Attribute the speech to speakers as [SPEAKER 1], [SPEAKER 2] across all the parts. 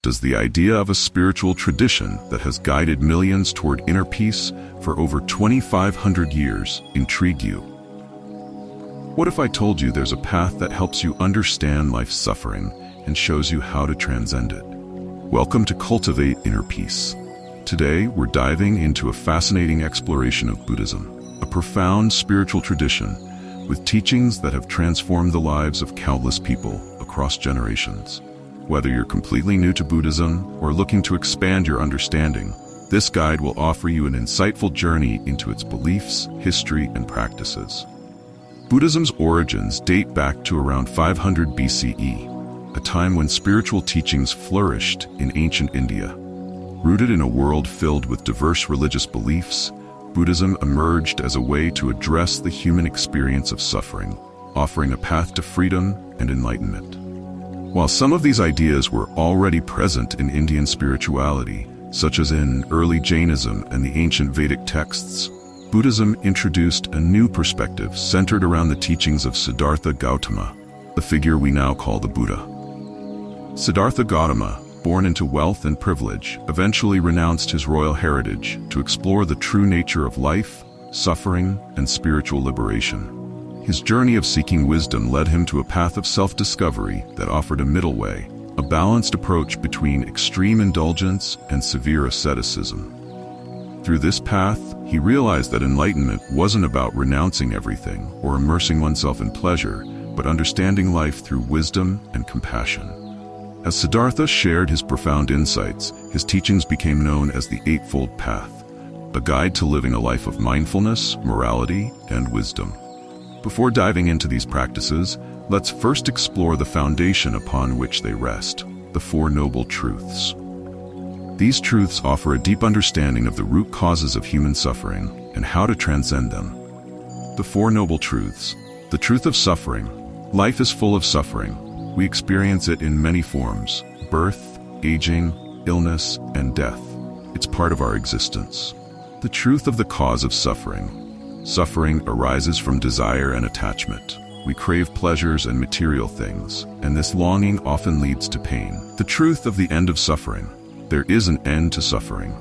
[SPEAKER 1] Does the idea of a spiritual tradition that has guided millions toward inner peace for over 2,500 years intrigue you? What if I told you there's a path that helps you understand life's suffering and shows you how to transcend it? Welcome to Cultivate Inner Peace. Today, we're diving into a fascinating exploration of Buddhism, a profound spiritual tradition with teachings that have transformed the lives of countless people across generations. Whether you're completely new to Buddhism or looking to expand your understanding, this guide will offer you an insightful journey into its beliefs, history, and practices. Buddhism's origins date back to around 500 BCE, a time when spiritual teachings flourished in ancient India. Rooted in a world filled with diverse religious beliefs, Buddhism emerged as a way to address the human experience of suffering, offering a path to freedom and enlightenment. While some of these ideas were already present in Indian spirituality, such as in early Jainism and the ancient Vedic texts, Buddhism introduced a new perspective centered around the teachings of Siddhartha Gautama, the figure we now call the Buddha. Siddhartha Gautama, born into wealth and privilege, eventually renounced his royal heritage to explore the true nature of life, suffering, and spiritual liberation. His journey of seeking wisdom led him to a path of self-discovery that offered a middle way, a balanced approach between extreme indulgence and severe asceticism. Through this path, he realized that enlightenment wasn't about renouncing everything or immersing oneself in pleasure, but understanding life through wisdom and compassion. As Siddhartha shared his profound insights, his teachings became known as the Eightfold Path, a guide to living a life of mindfulness, morality, and wisdom. Before diving into these practices, let's first explore the foundation upon which they rest, the Four Noble Truths. These truths offer a deep understanding of the root causes of human suffering and how to transcend them. The Four Noble Truths. The truth of suffering. Life is full of suffering. We experience it in many forms: birth, aging, illness, and death. It's part of our existence. The truth of the cause of suffering. Suffering arises from desire and attachment. We crave pleasures and material things, and this longing often leads to pain. The truth of the end of suffering. There is an end to suffering.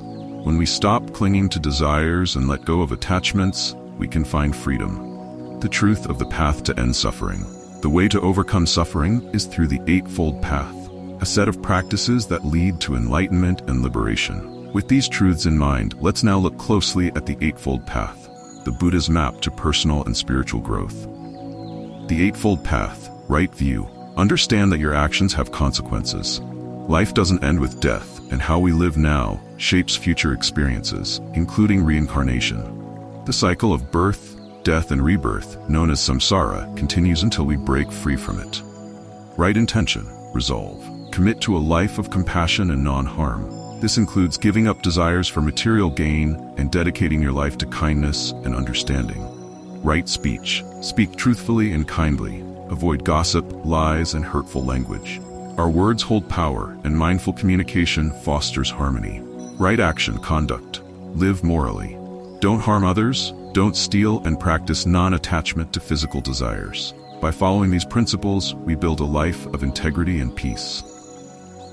[SPEAKER 1] When we stop clinging to desires and let go of attachments, we can find freedom. The truth of the path to end suffering. The way to overcome suffering is through the Eightfold Path, a set of practices that lead to enlightenment and liberation. With these truths in mind, let's now look closely at the Eightfold Path, the Buddha's map to personal and spiritual growth. The Eightfold Path, right view. Understand that your actions have consequences. Life doesn't end with death, and how we live now shapes future experiences, including reincarnation. The cycle of birth, death, and rebirth, known as samsara, continues until we break free from it. Right intention, resolve. Commit to a life of compassion and non-harm. This includes giving up desires for material gain and dedicating your life to kindness and understanding. Right speech. Speak truthfully and kindly. Avoid gossip, lies, and hurtful language. Our words hold power, and mindful communication fosters harmony. Right action, conduct. Live morally. Don't harm others, don't steal, and practice non-attachment to physical desires. By following these principles, we build a life of integrity and peace.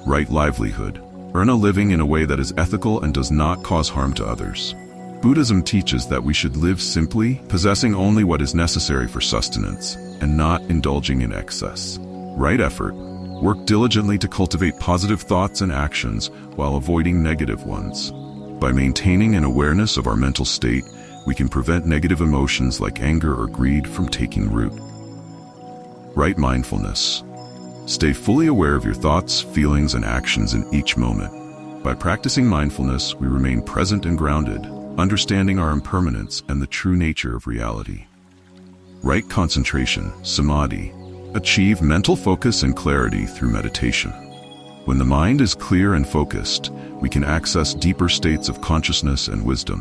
[SPEAKER 1] Right livelihood. Earn a living in a way that is ethical and does not cause harm to others. Buddhism teaches that we should live simply, possessing only what is necessary for sustenance, and not indulging in excess. Right effort. Work diligently to cultivate positive thoughts and actions while avoiding negative ones. By maintaining an awareness of our mental state, we can prevent negative emotions like anger or greed from taking root. Right mindfulness. Stay fully aware of your thoughts, feelings, and actions in each moment. By practicing mindfulness, we remain present and grounded, understanding our impermanence and the true nature of reality. Right concentration, samadhi. Achieve mental focus and clarity through meditation. When the mind is clear and focused, we can access deeper states of consciousness and wisdom.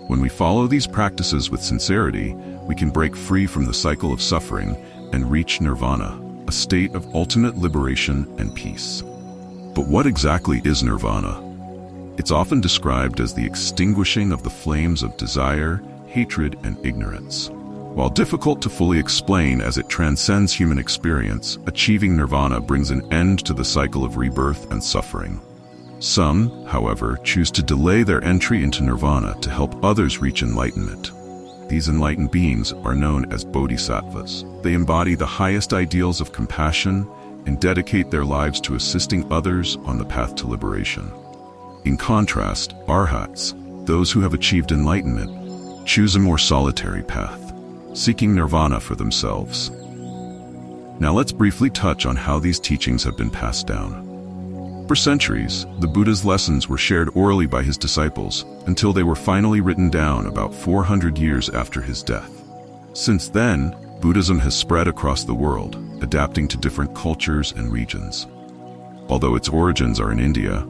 [SPEAKER 1] When we follow these practices with sincerity, we can break free from the cycle of suffering and reach nirvana, a state of ultimate liberation and peace. But what exactly is nirvana? It's often described as the extinguishing of the flames of desire, hatred, and ignorance. While difficult to fully explain as it transcends human experience, achieving nirvana brings an end to the cycle of rebirth and suffering. Some, however, choose to delay their entry into nirvana to help others reach enlightenment. These enlightened beings are known as bodhisattvas. They embody the highest ideals of compassion and dedicate their lives to assisting others on the path to liberation. In contrast, arhats, those who have achieved enlightenment, choose a more solitary path, seeking nirvana for themselves. Now let's briefly touch on how these teachings have been passed down. For centuries, the Buddha's lessons were shared orally by his disciples until they were finally written down about 400 years after his death. Since then, Buddhism has spread across the world, adapting to different cultures and regions. Although its origins are in India,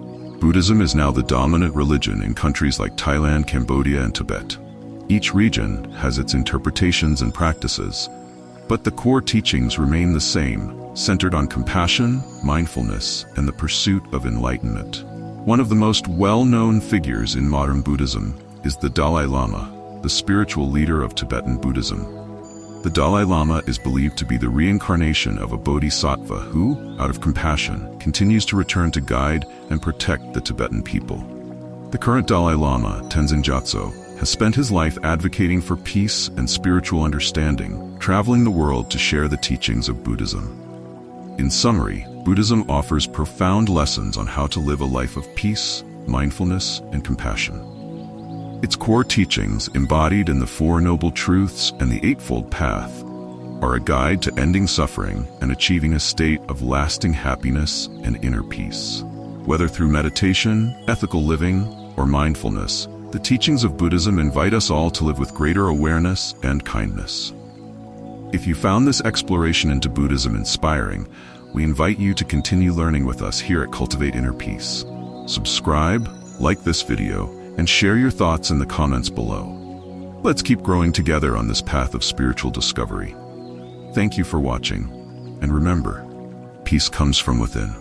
[SPEAKER 1] Buddhism is now the dominant religion in countries like Thailand, Cambodia, and Tibet. Each region has its interpretations and practices, but the core teachings remain the same, centered on compassion, mindfulness, and the pursuit of enlightenment. One of the most well-known figures in modern Buddhism is the Dalai Lama, the spiritual leader of Tibetan Buddhism. The Dalai Lama is believed to be the reincarnation of a bodhisattva who, out of compassion, continues to return to guide and protect the Tibetan people. The current Dalai Lama, Tenzin Gyatso, has spent his life advocating for peace and spiritual understanding, traveling the world to share the teachings of Buddhism. In summary, Buddhism offers profound lessons on how to live a life of peace, mindfulness, and compassion. Its core teachings, embodied in the Four Noble Truths and the Eightfold Path, are a guide to ending suffering and achieving a state of lasting happiness and inner peace. Whether through meditation, ethical living, or mindfulness, the teachings of Buddhism invite us all to live with greater awareness and kindness. If you found this exploration into Buddhism inspiring, we invite you to continue learning with us here at Cultivate Inner Peace. Subscribe, like this video, and share your thoughts in the comments below. Let's keep growing together on this path of spiritual discovery. Thank you for watching, and remember, peace comes from within.